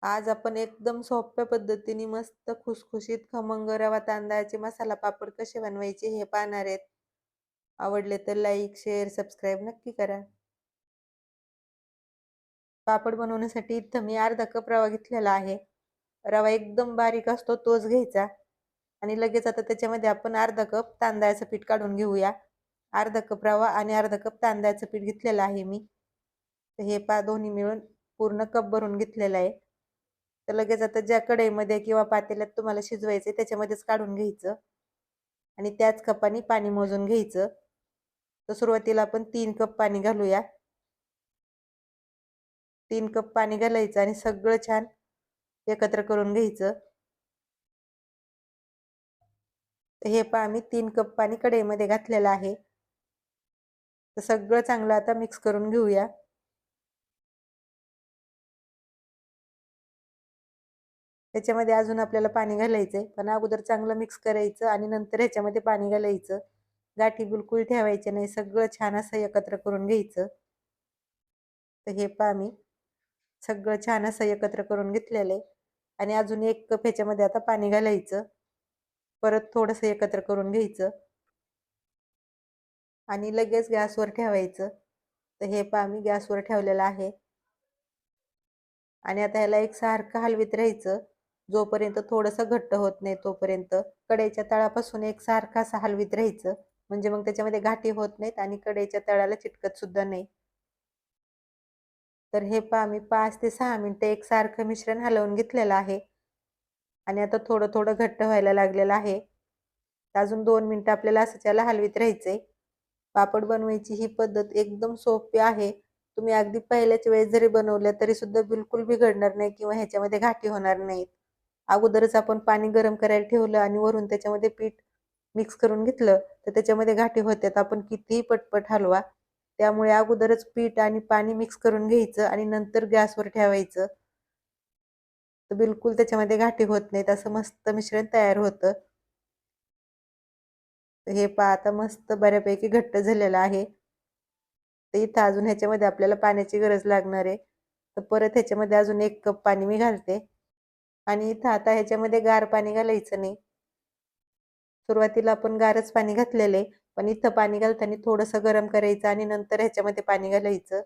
आज आपण एकदम सोप्या पद्धतीने मस्त खुसखुशीत खमंग रवा तांदळाचे मसाला पापड कसे बनवायचे हे पाहणार आहेत. आवडले तर लाईक, शेअर, सबस्क्राईब नक्की करा. पापड बनवण्यासाठी इथं मी अर्धा कप रवा घेतलेला आहे. रवा एकदम बारीक असतो तोच घ्यायचा आणि लगेच आता त्याच्यामध्ये आपण अर्धा कप तांदळाचं पीठ काढून घेऊया. अर्धा कप रवा आणि अर्धा कप तांदळाचं पीठ घेतलेलं आहे मी. तर हे दोन्ही मिळून पूर्ण कप भरून घेतलेलं आहे. तर लगेच आता ज्या कढईमध्ये किंवा पातेल्यात तुम्हाला शिजवायचे त्याच्यामध्येच काढून घ्यायचं आणि त्याच कपाने पाणी मोजून घ्यायचं. तर सुरुवातीला आपण 3 कप पाणी घालूया. 3 कप पाणी घालायचं आणि सगळं छान एकत्र करून घ्यायचं. तर हे मी 3 कप पाणी कढईमध्ये घातलेलं आहे. तर सगळं चांगलं आता मिक्स करून घेऊया. त्याच्यामध्ये अजून आपल्याला पाणी घालायचंय, पण अगोदर चांगलं मिक्स करायचं आणि नंतर ह्याच्यामध्ये पाणी घालायचं. गाठी बिलकुल ठेवायचे नाही, सगळं छान असं एकत्र करून घ्यायचं. तर हे मी सगळं छान असं एकत्र करून घेतलेलं आहे आणि अजून 1 कप ह्याच्यामध्ये आता पाणी घालायचं. परत थोडंसं एकत्र करून घ्यायचं आणि लगेच गॅसवर ठेवायचं. तर हे मी गॅसवर ठेवलेलं आहे आणि आता ह्याला एकसारखं हलवीत राहायचं जोपर्यंत थोडंसं घट्ट होत नाही तोपर्यंत. कढईच्या तळापासून एकसारखं असं हलवीत राहायचं, म्हणजे मग त्याच्यामध्ये गाठी होत नाहीत आणि कढईच्या तळाला चिटकत सुद्धा नाही. तर हे मी 5 ते 6 मिनिटं एकसारखं मिश्रण हलवून घेतलेलं आहे आणि आता थोडं थोडं घट्ट व्हायला लागलेलं आहे. अजून 2 मिनिटं आपल्याला असं त्याला हलवीत राहायचंय. पापड बनवायची ही पद्धत एकदम सोपी आहे. तुम्ही अगदी पहिल्याच वेळेस जरी बनवल्या तरी सुद्धा बिलकुल बिघडणार नाही किंवा ह्याच्यामध्ये गाठी होणार नाहीत. अगोदरच आपण पाणी गरम करायला ठेवलं आणि वरून त्याच्यामध्ये पीठ मिक्स करून घेतलं तर त्याच्यामध्ये गाठी होतात. आपण कितीही पटपट हलवा. त्यामुळे अगोदरच पीठ आणि पाणी मिक्स करून घ्यायचं आणि नंतर गॅसवर ठेवायचं. तर बिलकुल त्याच्यामध्ये गाठी होत नाहीत. असं मस्त मिश्रण तयार होतं. हे आता मस्त बऱ्यापैकी घट्ट झालेलं आहे. तर इथं अजून ह्याच्यामध्ये आपल्याला पाण्याची गरज लागणार आहे. तर परत ह्याच्यामध्ये अजून 1 कप पाणी मी घालते आणि इथं आता ह्याच्यामध्ये गार पाणी घालायचं नाही. सुरुवातीला आपण गारच पाणी घातलेलं आहे, पण इथं पाणी घालताना थोडंसं गरम करायचं आणि नंतर ह्याच्यामध्ये पाणी घालायचं.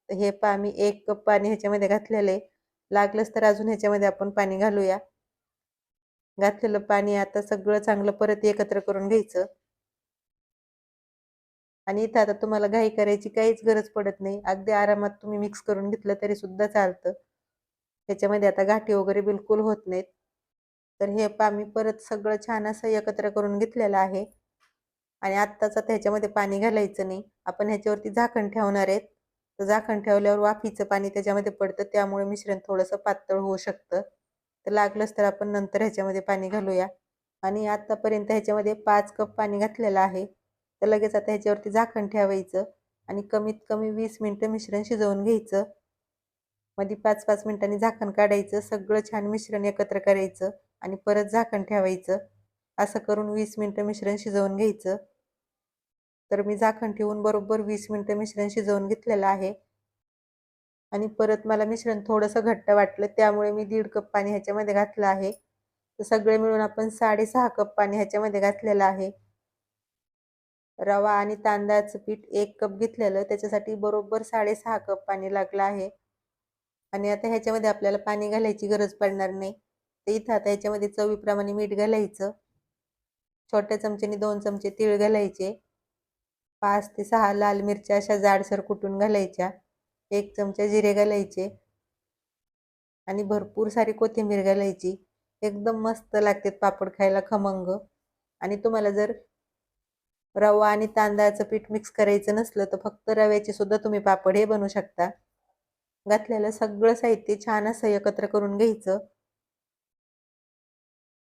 तर हे मी 1 कप पाणी ह्याच्यामध्ये घातलेलं आहे. लागलंच तर अजून ह्याच्यामध्ये आपण पाणी घालूया. घातलेलं पाणी आता सगळं चांगलं परत एकत्र करून घ्यायचं आणि इथं आता तुम्हाला घाई करायची काहीच गरज पडत नाही. अगदी आरामात तुम्ही मिक्स करून घेतलं तरी सुद्धा चालतं. त्याच्यामध्ये आता गाठी वगैरे बिलकुल होत नाहीत. तर हे मी परत सगळं छान असं एकत्र करून घेतलेलं आहे आणि आत्ताच आता ह्याच्यामध्ये पाणी घालायचं नाही. आपण ह्याच्यावरती झाकण ठेवणार आहेत. तर झाकण ठेवल्यावर वाफीचं पाणी त्याच्यामध्ये पडतं, त्यामुळे मिश्रण थोडंसं पातळ होऊ शकतं. तर लागलंच तर आपण नंतर ह्याच्यामध्ये पाणी घालूया आणि आतापर्यंत ह्याच्यामध्ये 5 कप पाणी घातलेलं आहे. तर लगेच आता ह्याच्यावरती झाकण ठेवायचं आणि कमीत कमी 20 मिनिटं मिश्रण शिजवून घ्यायचं. मध्ये 5-5 मिनिटांनी झाकण काढायचं. सगळं छान मिश्रण एकत्र करायचं आणि परत झाकण ठेवायचं. असं करून 20 मिनिटं मिश्रण शिजवून घ्यायचं. तर मी झाकण ठेवून बरोबर 20 मिनिटं मिश्रण शिजवून घेतलेलं आहे आणि परत मला मिश्रण थोडंसं घट्ट वाटलं, त्यामुळे मी 1.5 कप पाणी ह्याच्यामध्ये घातलं आहे. तर सगळे मिळून आपण 6.5 कप पाणी ह्याच्यामध्ये घातलेलं आहे. रवा आणि तांदळाचं पीठ 1 कप घेतलेलं, त्याच्यासाठी बरोबर 6.5 कप पाणी लागलं आहे आणि आता ह्याच्यामध्ये आपल्याला पाणी घालायची गरज पडणार नाही. तर इथं आता ह्याच्यामध्ये चवीप्रमाणे मीठ घालायचं. छोट्या चमच्याने 2 चमचे तीळ घालायचे. 5 ते 6 लाल मिरच्या अशा जाडसर कुटून घालायच्या. 1 चमचा जिरे घालायचे आणि भरपूर सारी कोथिंबीर घालायची. एकदम मस्त लागतात पापड खायला खमंग. आणि तुम्हाला जर रवा आणि तांदळाचं पीठ मिक्स करायचं नसलं तर फक्त रव्याचे सुद्धा तुम्ही पापड हे बनवू शकता. घातलेलं सगळं साहित्य छान असं एकत्र करून घ्यायचं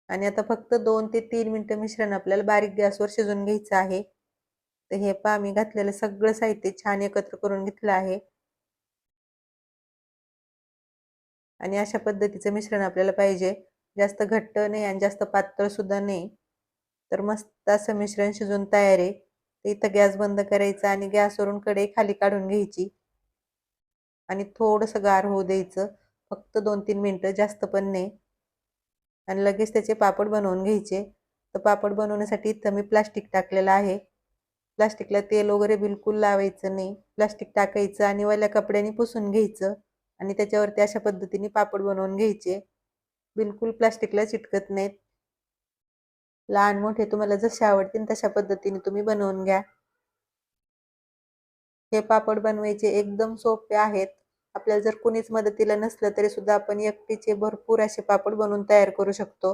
आणि आता फक्त 2 ते 3 मिनिटं मिश्रण आपल्याला बारीक गॅसवर शिजवून घ्यायचं आहे. तर हे मी घातलेलं सगळं साहित्य छान एकत्र करून घेतलं आहे आणि अशा पद्धतीचं मिश्रण आपल्याला पाहिजे. जास्त घट्ट नाही आणि जास्त पातळ सुद्धा नाही. तर मस्त असं मिश्रण शिजून तयार आहे. तर इथं गॅस बंद करायचा आणि गॅसवरून कढई खाली काढून घ्यायची आणि थोडंसं गार होऊ द्यायचं. फक्त 2-3 मिनिटं, जास्त पण नाही. आणि लगेच त्याचे पापड बनवून घ्यायचे. तर पापड बनवण्यासाठी इथं मी प्लास्टिक टाकलेलं आहे. प्लास्टिकला तेल वगैरे बिलकुल लावायचं नाही. प्लास्टिक टाकायचं आणि ओल्या कपड्याने पुसून घ्यायचं आणि त्याच्यावरती अशा पद्धतीने पापड बनवून घ्यायचे. बिलकुल प्लास्टिकला चिटकत नाहीत. लहान मोठे तुम्हाला जसे आवडतील तशा पद्धतीने तुम्ही बनवून घ्या. हे पापड बनवायचे एकदम सोपे आहेत. आपल्याला जर कुणीच मदतीला नसलं तरी सुद्धा आपण एकटीचे भरपूर असे पापड बनवून तयार करू शकतो.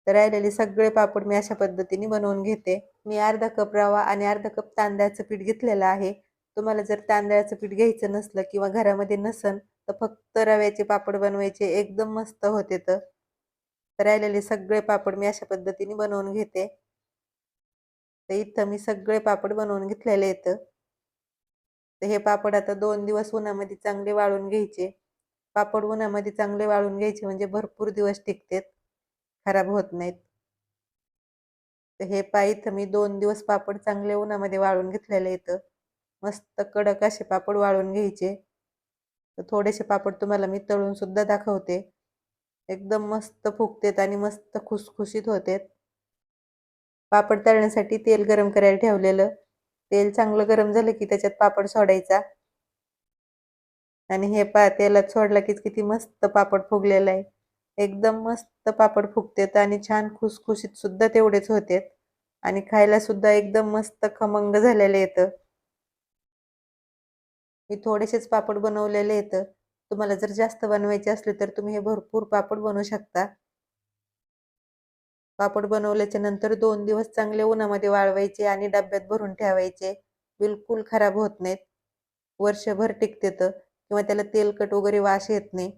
तर राहिलेले सगळे पापड मी अशा पद्धतीने बनवून घेते. मी अर्धा कप रवा आणि अर्धा कप तांदळाचं पीठ घेतलेलं आहे. तुम्हाला जर तांदळाचं पीठ घ्यायचं नसलं किंवा घरामध्ये नसन तर फक्त रव्याचे पापड बनवायचे, एकदम मस्त होते. तर राहिलेले सगळे पापड मी अशा पद्धतीने बनवून घेते. तर इथं मी सगळे पापड बनवून घेतलेले आहेत. तर हे पापड आता 2 दिवस उन्हामध्ये चांगले वाळून घ्यायचे. पापड उन्हामध्ये चांगले वाळून घ्यायचे म्हणजे भरपूर दिवस टिकतात, खराब होत नाहीत. तर हे पहा, इथं मी 2 दिवस पापड चांगले उन्हामध्ये वाळून घेतलेले आहेत. मस्त कडक असे पापड वाळून घ्यायचे. तर थोडेसे पापड तुम्हाला मी तळून सुद्धा दाखवते. एकदम मस्त फुगतात आणि मस्त खुसखुशीत होतात. पापड तळण्यासाठी तेल गरम करायला ठेवलेलं. तेल चांगलं गरम झालं की त्याच्यात पापड सोडायचा आणि हे पहा, तेलात सोडला की किती मस्त पापड फुगलेला आहे. एकदम मस्त पापड फुगतात आणि छान खुसखुशीत सुद्धा तेवढेच होतात आणि खायला सुद्धा एकदम मस्त खमंग झालेले येतं. मी थोडेसेच पापड बनवलेले आहेत. तुम्हाला जर जास्त बनवायचे असले तर तुम्ही हे भरपूर पापड बनवू शकता. पापड बनवल्याच्या नंतर 2 दिवस चांगले उन्हामध्ये वाळवायचे आणि डब्यात भरून ठेवायचे. बिलकुल खराब होत नाहीत. वर्षभर टिकतात किंवा त्याला तेलकट वगैरे वास येत नाही.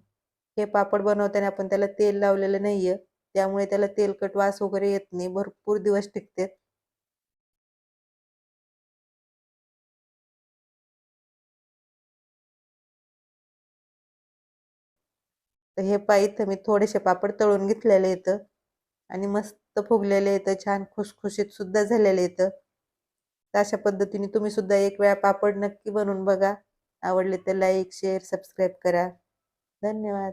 हे पापड बनवताना आपण त्याला तेल लावलेलं नाहीये, त्यामुळे त्याला तेलकट वास वगैरे येत नाही. भरपूर दिवस टिकतात. तर हे पहा, इथं मी थोडेसे पापड तळून घेतलेले आहेत आणि मस्त फुगलेले आहेत, छान खुसखुशीत सुद्धा झालेले आहेत. तर अशा पद्धतीने तुम्ही सुद्धा एक वेळा पापड नक्की बनवून बघा. आवडले तर लाईक, शेअर, सबस्क्राईब करा. धन्यवाद.